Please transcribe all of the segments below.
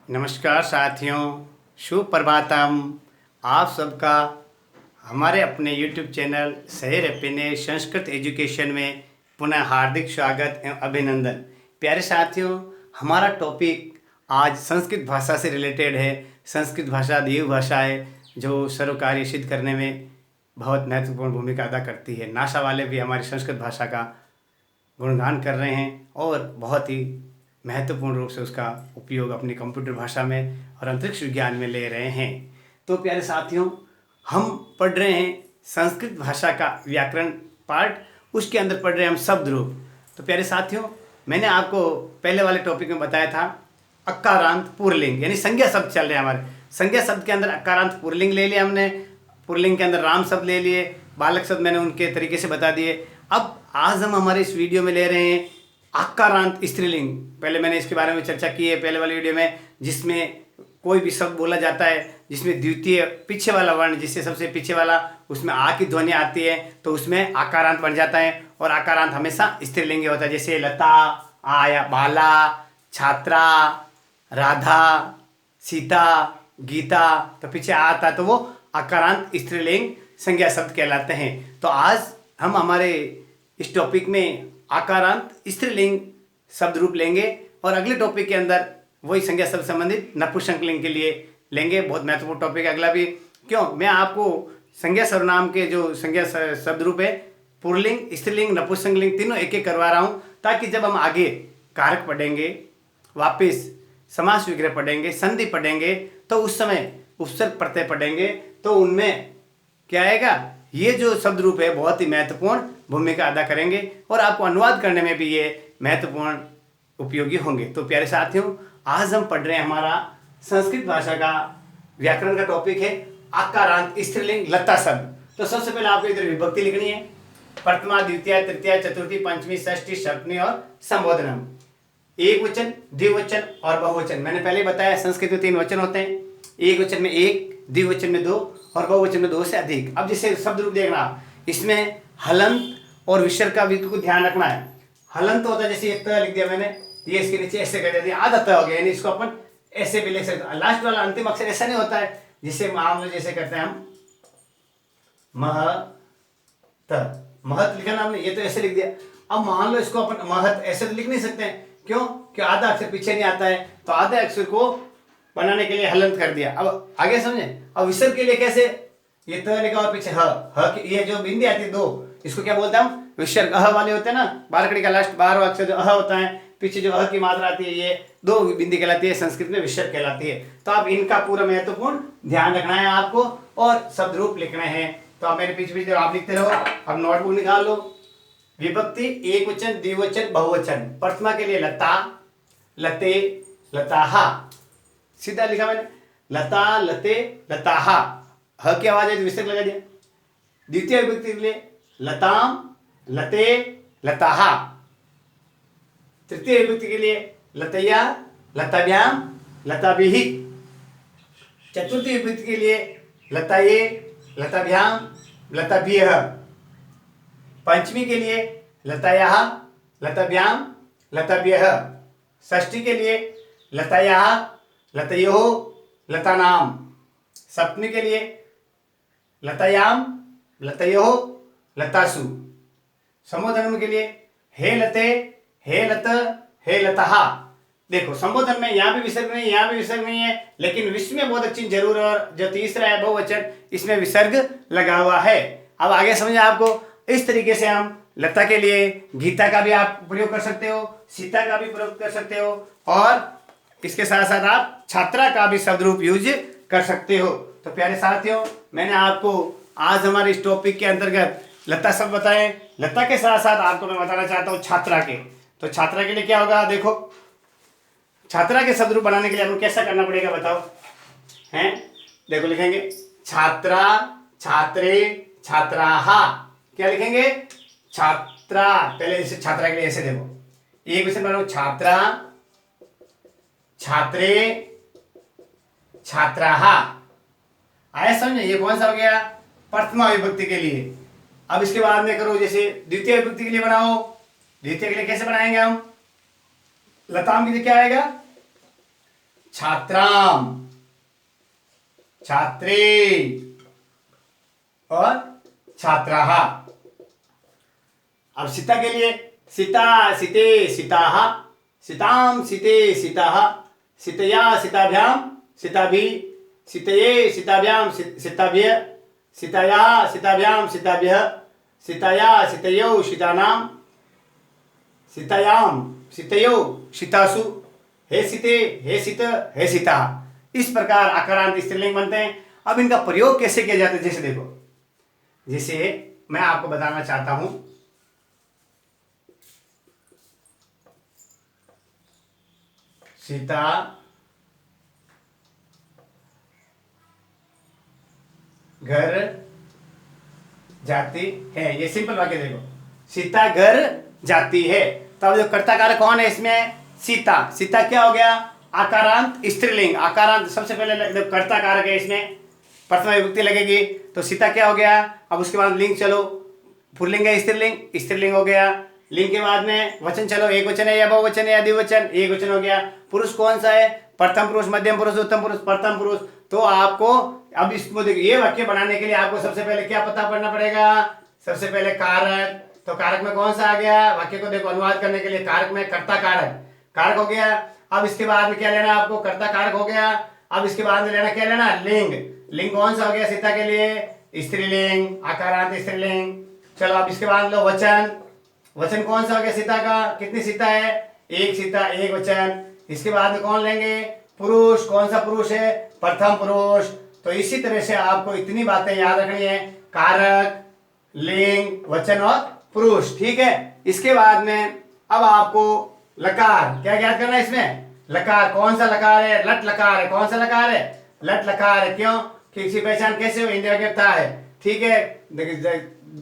नमस्कार साथियों, शुभ प्रभातम। आप सबका हमारे अपने YouTube चैनल शहर अपने संस्कृत एजुकेशन में पुनः हार्दिक स्वागत एवं अभिनंदन। प्यारे साथियों, हमारा टॉपिक आज संस्कृत भाषा से रिलेटेड है। संस्कृत भाषा देव भाषा है जो सर्व कार्य सिद्ध करने में बहुत महत्वपूर्ण भूमिका अदा करती है। नासा वाले भी हमारी संस्कृत भाषा का गुणगान कर रहे हैं और बहुत ही महत्वपूर्ण रूप से उसका उपयोग अपनी कंप्यूटर भाषा में और अंतरिक्ष विज्ञान में ले रहे हैं। तो प्यारे साथियों, हम पढ़ रहे हैं संस्कृत भाषा का व्याकरण पार्ट, उसके अंदर पढ़ रहे हैं हम शब्द रूप। तो प्यारे साथियों, मैंने आपको पहले वाले टॉपिक में बताया था अकारांत पुल्लिंग, यानी संज्ञा शब्द चल रहे हैं हमारे। संज्ञा शब्द के अंदर अकारांत पुल्लिंग ले लिया हमने, पुल्लिंग के अंदर राम शब्द ले लिए, बालक शब्द मैंने उनके तरीके से बता दिए। अब आज हम हमारे इस वीडियो में ले रहे हैं आकारांत स्त्रीलिंग। पहले मैंने इसके बारे में चर्चा की है पहले वाले वीडियो में, जिसमें कोई भी शब्द बोला जाता है जिसमें द्वितीय पीछे वाला वर्ण, जिससे सबसे पीछे वाला उसमें आ की ध्वनि आती है तो उसमें आकारांत बन जाता है। और आकारांत हमेशा स्त्रीलिंग होता है, जैसे लता, आया, बाला, छात्रा, राधा, सीता, गीता, तो पीछे आता तो वो आकारांत स्त्रीलिंग संज्ञा शब्द कहलाते हैं। तो आज हम हमारे इस टॉपिक में आकारांत स्त्रीलिंग शब्द रूप लेंगे और अगले टॉपिक के अंदर वही संज्ञा शब्द संबंधित नपुंसकलिंग के लिए लेंगे। बहुत महत्वपूर्ण टॉपिक है अगला भी। क्यों, मैं आपको संज्ञा सर्वनाम के जो संज्ञा शब्द रूप है पुल्लिंग, स्त्रीलिंग, नपुंसकलिंग तीनों एक एक करवा रहा हूँ, ताकि जब हम आगे कारक पढ़ेंगे, वापिस समास विग्रह पढ़ेंगे, संधि पढ़ेंगे, तो उस समय उपसर्ग प्रत्यय पढ़ेंगे तो उनमें क्या आएगा, ये जो शब्द रूप है बहुत ही महत्वपूर्ण भूमिका अदा करेंगे और आपको अनुवाद करने में भी ये महत्वपूर्ण उपयोगी होंगे। तो प्यारे साथियों, आज हम पढ़ रहे हैं हमारा संस्कृत भाषा का व्याकरण का टॉपिक है आकारांत स्त्रीलिंग लता शब्द। तो सबसे पहले आपको इधर विभक्ति लिखनी है, प्रथमा, द्वितीय, तृतीय, चतुर्थी, पंचमी, षष्ठी, सप्तमी और संबोधनम। एक वचन, द्विवचन और बहुवचन। मैंने पहले बताया संस्कृत में 3 वचन होते हैं, एक वचन में 1, द्विवचन में 2 और बहुवचन में 2 से अधिक। अब जैसे शब्द रूप देखना, इसमें हलंत और विसर्ग का भी को ध्यान रखना है। हलंत होता है, जैसे एक त लिख दिया मैंने, ये इसके नीचे ऐसे कर दिया, आधा त हो गया, यानी इसको अपन ऐसे भी लिख सकते हैं। लास्ट वाला अंतिम अक्षर ऐसा नहीं होता है, जिससे हम जैसे करते हैं हम महत, महत लिखा ना हमने, ये तो ऐसे लिख दिया। अब मान लो इसको अपन महत ऐसे तो लिख नहीं सकते हैं, क्यों, कि आधा अक्षर पीछे नहीं आता है, तो आधे अक्षर को बनाने के लिए हलंत कर दिया। अब आगे समझे। अब विसर्ग के लिए कैसे, ये त लिखा और पीछे ह, ये जो बिंदी आती है 2, इसको क्या बोलते हैं हम, विसर्ग। अह वाले होते हैं ना, बारकड़ी का लास्ट 12वां अक्षर जो अह होता है, पीछे जो अह की मात्रा आती है, ये 2 बिंदी कहलाती है, संस्कृत में विसर्ग कहलाती है। तो आप इनका पूरा महत्वपूर्ण ध्यान रखना है आपको और शब्द रूप लिखना है। तो आप मेरे पीछे पीछे आप लिखते रहो। अब नोटबुक निकाल लो। विभक्ति एक वचन, द्विवचन, बहुवचन। प्रथमा के लिए लता, लते, लताहा, सीधा लिखा मैंने, लता, लते, लताहा, ह की आवाज है तो विसर्ग लगा दिया। द्वितीय विभक्ति के लिए लताम, लते, लताहा। तृतीय विभक्ति के लिए लतैया, लताभ्याम, लताभिः। चतुर्थी विभक्ति के लिए लताये, लताभ्याम, लताभ्यः। पंचमी के लिए लतायाः, लताभ्याम, लताभ्यः। षष्ठी के लिए लतायाः, लतयोः, लतानाम। सप्तमी के लिए लतायाम, लतयोः, लतासु। संबोधन के लिए हे लते, हे लत, हे लताहा। देखो संबोधन में यहाँ भी विसर्ग नहीं, यहाँ भी विसर्ग नहीं है, लेकिन विश्व में बहुत अच्छी जरूर। और जो तीसरा है बहुवचन, इसमें विसर्ग लगा हुआ है। अब आगे समझे आपको। इस तरीके से हम लता के लिए गीता का भी आप प्रयोग कर सकते हो, सीता का भी प्रयोग कर सकते हो, और इसके साथ साथ आप छात्रा का भी शब्द रूप यूज कर सकते हो। तो प्यारे साथियों, मैंने आपको आज हमारे इस टॉपिक के अंतर्गत लता शब्द बताए। लता के साथ साथ आपको मैं बताना चाहता हूँ छात्रा के। तो छात्रा के लिए क्या होगा, देखो छात्रा के शब्द रूप बनाने के लिए आपको कैसा करना पड़ेगा बताओ, हैं? देखो लिखेंगे छात्रा, छात्रे, छात्राहा। क्या लिखेंगे, छात्रा। पहले इसे छात्रा के लिए ऐसे देखो, एक विषय बनाओ, छात्रा, छात्रे, छात्राहा। आया समझे, ये कौन सा हो गया, प्रथमा विभक्ति के लिए। अब इसके बाद में करो जैसे द्वितीय विभक्ति के लिए बनाओ। द्वितीय के लिए कैसे बनाएंगे हम, लताम के लिए क्या आएगा, छात्राम, छात्री और छात्राः। अब सीता के लिए सीता सीते सीताः, सीतां सीते सीताः, सीतया सीताभ्याम सीताभि, सीतये सीताभ्याम सीताभ्य, सीतया सीताभ्याम सीताभ्यः, सीतया सीतयौ सीतानां, सीतायाम सीतयो सीतासु, हे सीते हे सीत हे सीता। इस प्रकार आकारांत स्त्रीलिंग बनते हैं। अब इनका प्रयोग कैसे किया जाता है, जैसे देखो, जैसे मैं आपको बताना चाहता हूं, सीता घर जाती है, ये सिंपल वाक्य देखो, सीता घर जाती है। तो अब जो कर्ता कारक कौन है इसमें, सीता। सीता क्या हो गया, आकारांत स्त्रीलिंग। आकारांत सबसे पहले कर्ता कारक है, इसमें प्रथमा विभक्ति लगेगी, तो सीता क्या हो गया। अब उसके बाद लिंग चलो, पुल्लिंग है स्त्रीलिंग, स्त्रीलिंग हो गया। लिंग के बाद में वचन चलो, एक वचन है या बहुवचन है या द्विवचन, एक वचन हो गया। पुरुष कौन सा है, प्रथम पुरुष, मध्यम पुरुष, उत्तम पुरुष, प्रथम पुरुष। तो आपको अब इसको देखिए, ये वाक्य बनाने के लिए आपको सबसे पहले क्या पता करना पड़ेगा, सबसे पहले कारक। तो कारक में कौन सा आ गया, वाक्य को देखो अनुवाद करने के लिए कारक में कर्ता कारक, कारक हो गया। अब इसके बाद में क्या लेना आपको, कर्ता कारक हो गया। अब इसके बाद में लेना क्या लेना, लिंग। लिंग कौन सा हो गया सीता के लिए, स्त्रीलिंग, आकारांत स्त्रीलिंग। चलो अब इसके बाद लो वचन। वचन कौन सा हो गया सीता का, कितनी सीता है, एक सीता, एक वचन। इसके बाद में कौन लेंगे, पुरुष। कौन सा पुरुष है, प्रथम पुरुष। तो इसी तरह से आपको इतनी बातें याद रखनी है, कारक, लिंग, वचन और पुरुष, ठीक है। इसके बाद में अब आपको लकार क्या याद करना है इसमें, लकार। कौन सा लकार है, लट लकार है। कौन सा लकार है, लट लकार है। क्यों, किसी पहचान कैसे हो, इंदिरा के था है, ठीक है।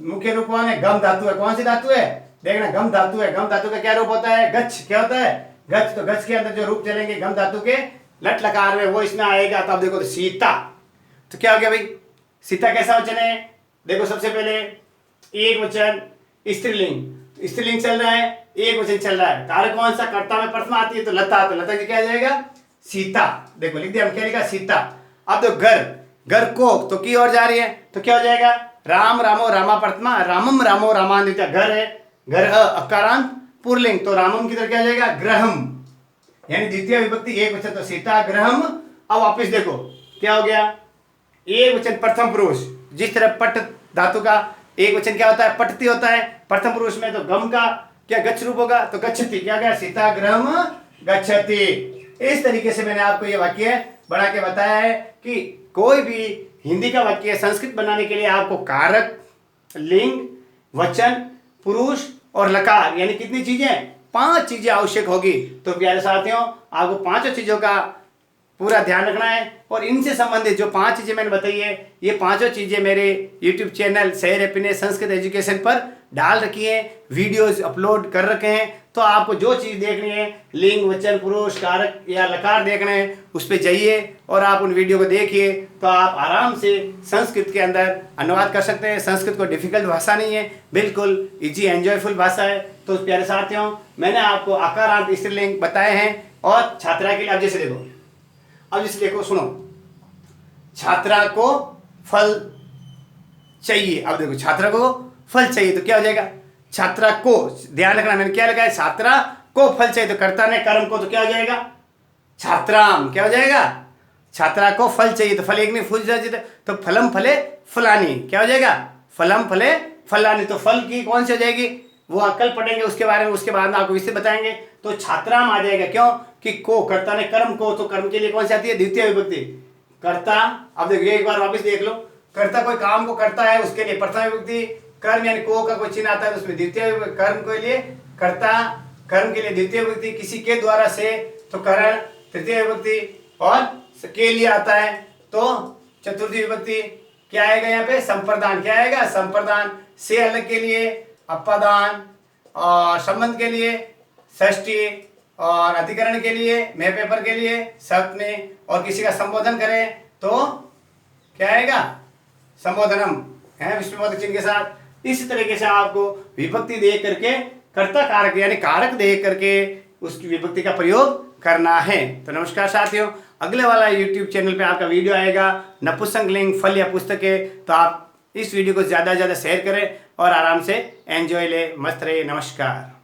मुख्य रूप कौन है, गम धातु है। कौन सी धातु है, देखना गम धातु है। गम धातु का क्या रूप होता है, गच्छ। क्या होता है, गच्छ। तो गच्छ के अंदर जो रूप चलेंगे गम धातु के लट लकार में, वो इसमें आएगा। तो अब देखो, तो सीता, तो क्या हो गया भाई, सीता कैसा वचन है, देखो सबसे पहले एक वचन स्त्रीलिंग, स्त्रीलिंग चल रहा है, एक वचन चल रहा है। कारक कौन सा, कर्ता में प्रथमा आती है तो लता, तो लता की क्या जाएगा, सीता। देखो लिख दिया हम, क्या लिखा, सीता। अब तो घर, घर को तो की ओर जा रही है, तो क्या हो जाएगा, राम रामो रामा प्रथमा, रामम रामो रामान्विता। घर है, घर अकारांत पुरलिंग, तो रामम की तरह क्या हो जाएगा, ग्रहम, यानी द्वितीय विभक्ति एक वचन, तो सीता ग्रहम। अब वापिस देखो क्या हो गया, एक वचन प्रथम पुरुष। जिस तरह पट धातु का एक वचन क्या होता है, पटती होता है, प्रथम पुरुष में तो गम का क्या गच्छ रूप होगा, तो गच्छति। क्या गया, सीता ग्रहम गच्छति। इस तरीके से मैंने आपको ये वाक्य बना के बताया है कि कोई भी हिंदी का वाक्य संस्कृत बनाने के लिए आपको कारक, लिंग, वचन, पुरुष और लकार, यानी कितनी चीजें, 5 चीजें आवश्यक होगी। तो प्यारे साथियों, आपको 5 चीजों का पूरा ध्यान रखना है। और इनसे संबंधित जो 5 चीजें मैंने बताई है, ये 5 चीजें मेरे YouTube चैनल शहर हैप्पीनेस संस्कृत एजुकेशन पर डाल रखी है, वीडियोस अपलोड कर रखे हैं। तो आपको जो चीज़ देखनी है, लिंग, वचन, पुरुष, कारक या लकार देखना है, उस पर जाइए और आप उन वीडियो को देखिए, तो आप आराम से संस्कृत के अंदर अनुवाद कर सकते हैं। संस्कृत को डिफिकल्ट भाषा नहीं है, बिल्कुल इजी एंजॉयफुल भाषा है। तो प्यारे साथियों, मैंने आपको आकारांत स्त्रीलिंग बताए हैं। और छात्रा के लिए अब जैसे देखो, अब जैसे देखो सुनो, छात्रा को फल चाहिए। अब देखो, छात्रा को फल चाहिए तो क्या हो जाएगा, छात्रा को, ध्यान रखना मैंने क्या लिखा है, छात्रा को फल चाहिए, तो कर्ता ने कर्म को, तो क्या हो जाएगा, छात्राम। क्या हो जाएगा, छात्रा को फल चाहिए, तो फल एक नहीं फूल जाए, तो फलम फले फलानी। क्या हो जाएगा, फलम फले फलानी। तो फल की कौन सी हो जाएगी, वो कल पढ़ेंगे उसके बारे में, उसके बाद में आपको विषय बताएंगे। तो छात्राम आ जाएगा, क्यों कि को, कर्ता ने कर्म को, तो कर्म के लिए कौन सी आती है, द्वितीय विभक्ति, कर्ता। अब देखिए एक बार वापस देख लो, कर्ता कोई काम को करता है उसके लिए प्रथम विभक्ति, कर्म यानी को का कोई चिन्ह आता है तो उसमें द्वितीय, कर्म के लिए कर्ता, कर्म के लिए द्वितीय विभक्ति, किसी के द्वारा से तो करण तृतीय विभक्ति, और के लिए आता है तो चतुर्थी विभक्ति। क्या आएगा यहाँ पे, संप्रदान। क्या आएगा, संप्रदान। से अलग के लिए अपादान, और संबंध के लिए षष्ठी, और अधिकरण के लिए मैं पेपर के लिए सप्तमी, और किसी का संबोधन करें तो क्या आएगा, संबोधनम है विष्णुबोधक चिन्ह के साथ। इस तरीके से आपको विभक्ति देख करके कर्ता कारक यानी कारक देख करके उसकी विभक्ति का प्रयोग करना है। तो नमस्कार साथियों, अगले वाला यूट्यूब चैनल पे आपका वीडियो आएगा नपुंसकलिंग फल या पुस्तकें। तो आप इस वीडियो को ज़्यादा से ज़्यादा शेयर करें और आराम से एंजॉय ले, मस्त रहिए। नमस्कार।